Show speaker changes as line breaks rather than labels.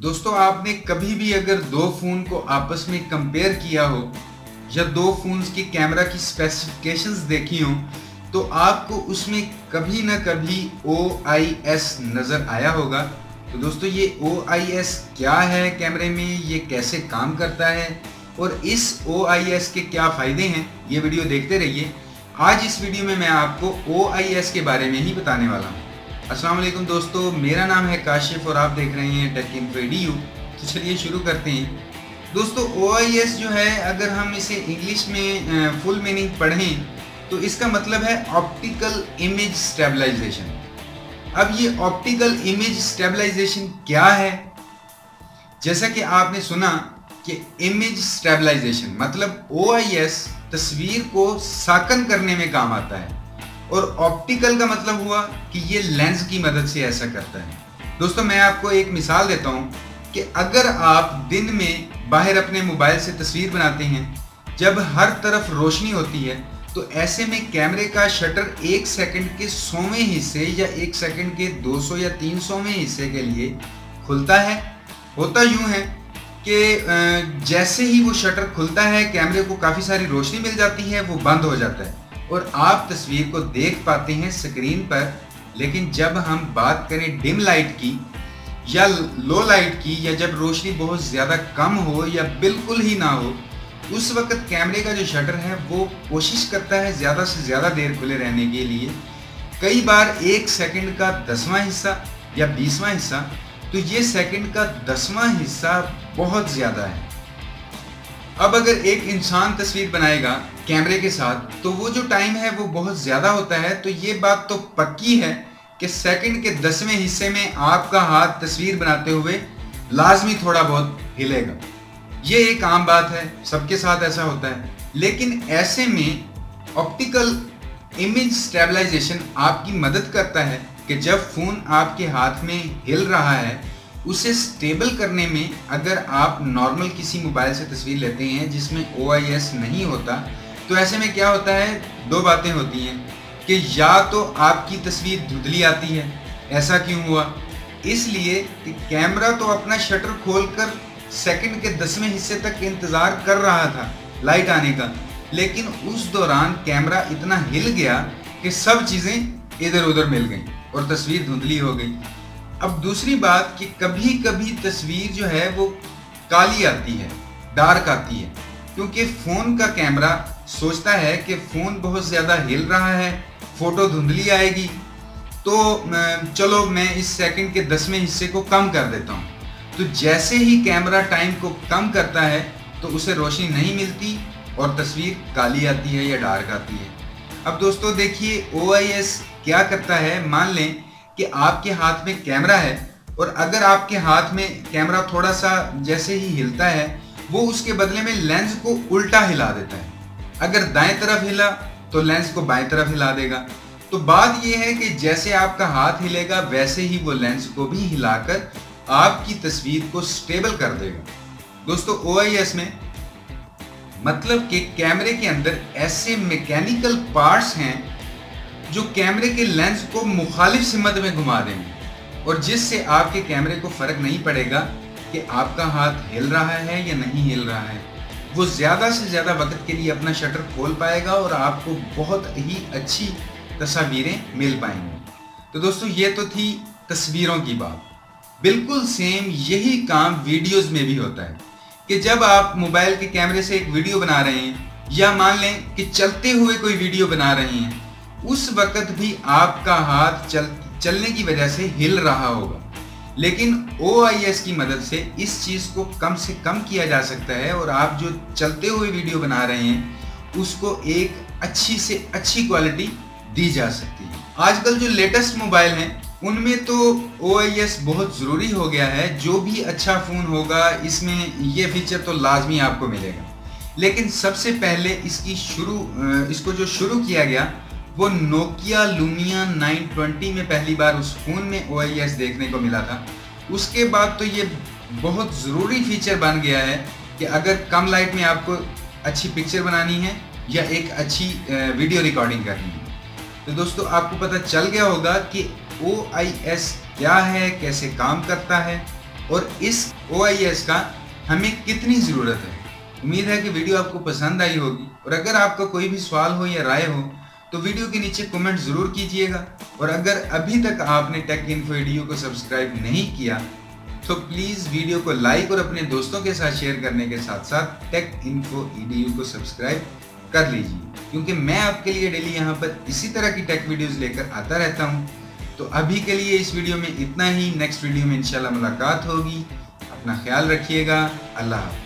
दोस्तों आपने कभी भी अगर दो फ़ोन को आपस में कंपेयर किया हो या दो फ़ोन्स की कैमरा की स्पेसिफिकेशंस देखी हो तो आपको उसमें कभी ना कभी OIS नज़र आया होगा। तो दोस्तों ये OIS क्या है कैमरे में, ये कैसे काम करता है और इस OIS के क्या फ़ायदे हैं, ये वीडियो देखते रहिए। आज इस वीडियो में मैं आपको OIS के बारे में ही बताने वाला हूँ। अस्सलाम वालेकुम दोस्तों, मेरा नाम है काशिफ और आप देख रहे हैं टेक इन्फो एडू। तो चलिए शुरू करते हैं। दोस्तों OIS जो है, अगर हम इसे इंग्लिश में फुल मीनिंग पढ़ें तो इसका मतलब है ऑप्टिकल इमेज स्टेबलाइजेशन। अब ये ऑप्टिकल इमेज स्टेबलाइजेशन क्या है? जैसा कि आपने सुना कि इमेज स्टेबलाइजेशन मतलब OIS तस्वीर को साकन करने में काम आता है और ऑप्टिकल का मतलब हुआ कि ये लेंस की मदद से ऐसा करता है। दोस्तों मैं आपको एक मिसाल देता हूँ कि अगर आप दिन में बाहर अपने मोबाइल से तस्वीर बनाते हैं, जब हर तरफ रोशनी होती है तो ऐसे में कैमरे का शटर 1 सेकंड के 100वें हिस्से या 1 सेकंड के 200 या 300वें हिस्से के लिए खुलता है। होता यूं है कि जैसे ही वो शटर खुलता है कैमरे को काफ़ी सारी रोशनी मिल जाती है, वो बंद हो जाता है और आप तस्वीर को देख पाते हैं स्क्रीन पर। लेकिन जब हम बात करें डिम लाइट की या लो लाइट की, या जब रोशनी बहुत ज़्यादा कम हो या बिल्कुल ही ना हो, उस वक्त कैमरे का जो शटर है वो कोशिश करता है ज़्यादा से ज़्यादा देर खुले रहने के लिए। कई बार 1 सेकंड का 10वां हिस्सा या 20वां हिस्सा, तो ये सेकंड का 10वां हिस्सा बहुत ज़्यादा है। अब अगर एक इंसान तस्वीर बनाएगा कैमरे के साथ तो वो जो टाइम है वो बहुत ज़्यादा होता है। तो ये बात तो पक्की है कि सेकंड के 10वें हिस्से में आपका हाथ तस्वीर बनाते हुए लाजमी थोड़ा बहुत हिलेगा। ये एक आम बात है, सबके साथ ऐसा होता है। लेकिन ऐसे में ऑप्टिकल इमेज स्टेबलाइजेशन आपकी मदद करता है कि जब फ़ोन आपके हाथ में हिल रहा है उसे स्टेबल करने में। अगर आप नॉर्मल किसी मोबाइल से तस्वीर लेते हैं जिसमें OIS नहीं होता तो ऐसे में क्या होता है, दो बातें होती हैं कि या तो आपकी तस्वीर धुंधली आती है। ऐसा क्यों हुआ? इसलिए कि कैमरा तो अपना शटर खोलकर सेकंड के 10वें हिस्से तक इंतज़ार कर रहा था लाइट आने का, लेकिन उस दौरान कैमरा इतना हिल गया कि सब चीज़ें इधर उधर मिल गई और तस्वीर धुंधली हो गई। अब दूसरी बात कि कभी कभी तस्वीर जो है वो काली आती है, डार्क आती है, क्योंकि फ़ोन का कैमरा सोचता है कि फ़ोन बहुत ज़्यादा हिल रहा है, फ़ोटो धुंधली आएगी, तो चलो मैं इस सेकंड के 10वें हिस्से को कम कर देता हूँ। तो जैसे ही कैमरा टाइम को कम करता है तो उसे रोशनी नहीं मिलती और तस्वीर काली आती है या डार्क आती है। अब दोस्तों देखिए OIS क्या करता है। मान लें कि आपके हाथ में कैमरा है और अगर आपके हाथ में कैमरा थोड़ा सा जैसे ही हिलता है वो उसके बदले में लेंस को उल्टा हिला देता है। अगर दाएं तरफ हिला तो लेंस को बाएं तरफ हिला देगा। तो बात यह है कि जैसे आपका हाथ हिलेगा वैसे ही वो लेंस को भी हिलाकर आपकी तस्वीर को स्टेबल कर देगा। दोस्तों OIS में मतलब कि कैमरे के अंदर ऐसे मैकेनिकल पार्ट्स हैं जो कैमरे के लेंस को मुखालिफ सिमत में घुमा देंगे और जिससे आपके कैमरे को फ़र्क नहीं पड़ेगा कि आपका हाथ हिल रहा है या नहीं हिल रहा है। वो ज़्यादा से ज़्यादा वक्त के लिए अपना शटर खोल पाएगा और आपको बहुत ही अच्छी तस्वीरें मिल पाएंगी। तो दोस्तों ये तो थी तस्वीरों की बात। बिल्कुल सेम यही काम वीडियोज़ में भी होता है कि जब आप मोबाइल के कैमरे से एक वीडियो बना रहे हैं या मान लें कि चलते हुए कोई वीडियो बना रहे हैं, उस वक्त भी आपका हाथ चलने की वजह से हिल रहा होगा। लेकिन OIS की मदद से इस चीज़ को कम से कम किया जा सकता है और आप जो चलते हुए वीडियो बना रहे हैं उसको एक अच्छी से अच्छी क्वालिटी दी जा सकती है। आजकल जो लेटेस्ट मोबाइल हैं उनमें तो OIS बहुत ज़रूरी हो गया है। जो भी अच्छा फ़ोन होगा इसमें ये फीचर तो लाजमी आपको मिलेगा। लेकिन सबसे पहले इसको जो शुरू किया गया वो नोकिया लूमिया 920 में पहली बार उस फ़ोन में OIS देखने को मिला था। उसके बाद तो ये बहुत ज़रूरी फीचर बन गया है कि अगर कम लाइट में आपको अच्छी पिक्चर बनानी है या एक अच्छी वीडियो रिकॉर्डिंग करनी है। तो दोस्तों आपको पता चल गया होगा कि OIS क्या है, कैसे काम करता है और इस OIS का हमें कितनी ज़रूरत है। उम्मीद है कि वीडियो आपको पसंद आई होगी, और अगर आपका कोई भी सवाल हो या राय हो तो वीडियो के नीचे कमेंट ज़रूर कीजिएगा। और अगर अभी तक आपने टेक इन्फो EDU को सब्सक्राइब नहीं किया तो प्लीज़ वीडियो को लाइक और अपने दोस्तों के साथ शेयर करने के साथ साथ टेक इन्फो EDU को सब्सक्राइब कर लीजिए, क्योंकि मैं आपके लिए डेली यहाँ पर इसी तरह की टेक वीडियोस लेकर आता रहता हूँ। तो अभी के लिए इस वीडियो में इतना ही। नेक्स्ट वीडियो में इंशाल्लाह मुलाकात होगी। अपना ख्याल रखिएगा। अल्लाह हाफ़िज़।